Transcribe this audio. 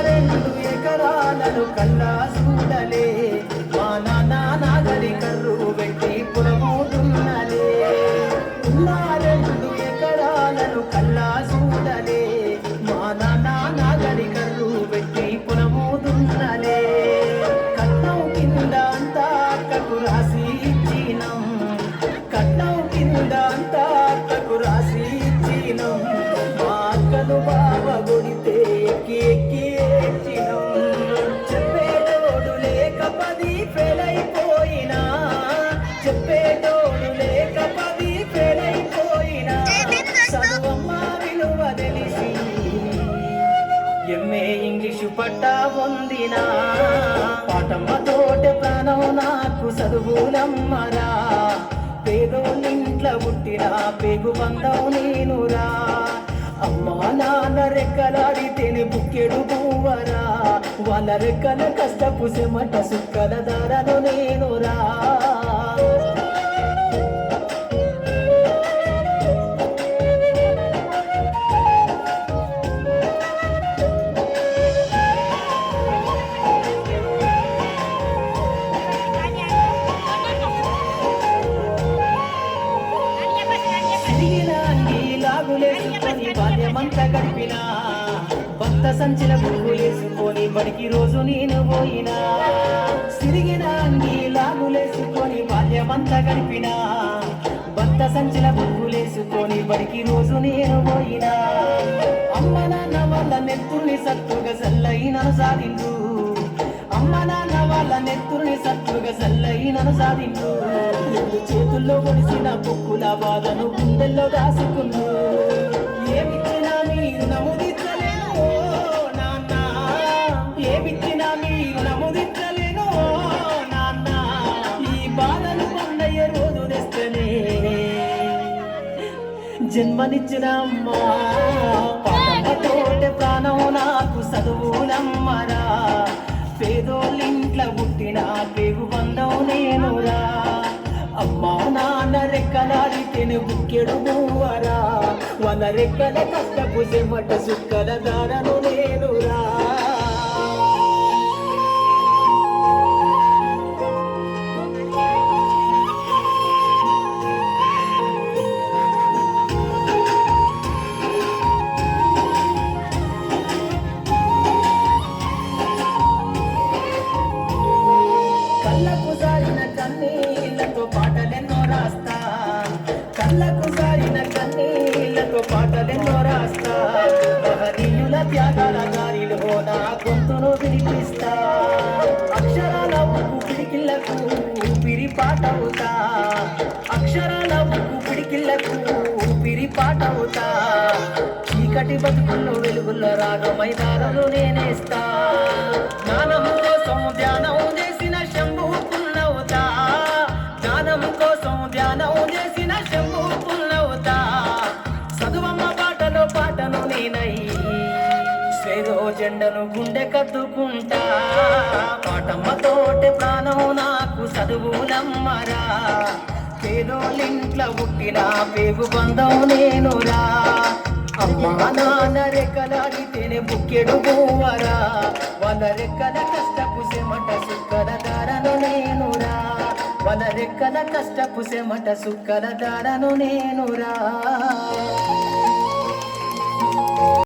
రెండు ఎకరాలను కల్లా చూడలే మా నాన్న నాగలి కర్రు పెట్టి పొలము దున్నలే ఉన్న 2 ఎకరాలను కల్లా చూడలే మా నాన్న నాగలి కర్రు పెట్టి పొలము దున్నలే కట్నం కింద అంతా అక్కకు రాసి ఇచ్చినం కట్నం కింద అంతా అక్కకు రాసి ఇచ్చినం మా అక్కను బావ కొడితే చెప్పేటోడు లేక 10 ఫెయిలైపోయినా చెప్పేటోడు లేక 10 ఫెయిలైపోయినా చదువమ్మ విలువ తెలిసి ఎంఏ ఇంగ్లీషు పట్టా పొందినా పాటమ్మతోటి ప్రాణం నాకు చదువులమ్మరా పేదోళ్ళింట్ల పుట్టిన పేగు బంధం నేనురా అమ్మా నాన్న రెక్కలాడితేనే బుక్కెడు పువ్వరా వాళ్ళ రెక్కల కష్టపు చెమట సుక్కల దారను నేనురా లాగులేసుకొని బాల్యమంతా గడిపినా భక్త సంచిల బుక్కులేసుకొని బడికి రోజు నేను పోయినా సిరిగిన అంగి లాగులేసుకొని బాల్యమంతా గడిపినా భక్త సంచిల బుక్కులేసుకొని బడికి రోజు నేను పోయినా అమ్మ నాన్న వాళ్ళ నెత్తుర్ని సత్తుగా సల్లైనను సాధించు అమ్మ నాన్న వాళ్ళ నెత్తుర్ని సత్తుగా సల్లైనను సాధించు చేతుల్లో పొడిసిన పొక్కుల బాధను గుండెల్లో దాసుకున్ను ఏమిచ్చినా మీరు నముదించలేను నాన్న ఏమిచ్చినా మీరు నముదించలేను నాన్న ఈ బాధను పండయ్య రోజు తెస్తేనే జన్మనిచ్చిన అమ్మా పాటతోటి ప్రాణం నాకు చదువులమ్మరా పేదోళ్ళింట్ల పుట్టిన పేగు బంధం నేనురా అమ్మా నాన్న రెక్కలాడితేనే బుక్కెడు పువ్వరా వాళ్ళ రెక్కల కష్టపు చెమట సుక్కల దారను నేనురా కళ్ళకు సారిన కన్నీళ్లతో పాటలెన్నో రాస్తా కళ్ళకు సారిన కన్నీళ్లతో పాటలెన్నో రాస్తా మహనీయుల త్యాగాల దారిలో నా గొంతును వినిపిస్తా అక్షరాల ఉప్పు పిడికిళ్లకు ఊపిరి పాటవుతా అక్షరాల ఉప్పు పిడికిళ్లకు ఊపిరి పాటవుతా చీకటి బతుకుల్లో వెలుగుల్లో రాగమై దారులు నేనేస్తా జ్ఞానం కోసం ధ్యానం చేసిన శంభుకున్నవుతా జ్ఞానం కోసం ధ్యానం చేసిన శంభుకున్నవుతా చదువమ్మ పాటలో పాటను నేనై స్వేదో జెండను గుండె కత్తుకుంటా పాటమ్మతోటి ప్రాణం నాకు చదువులమ్మరా పేదోళ్ళింట్ల పుట్టిన పేగు బంధం నేనురా అమ్మా నాన్న రెక్కలాడితేనే బుక్కెడు పువ్వరా వాళ్ళ రెక్కల కష్టపు చెమట సుక్కల దారను నేనురా వాళ్ళ రెక్కల కష్టపు చెమట సుక్కల దారను నేనురా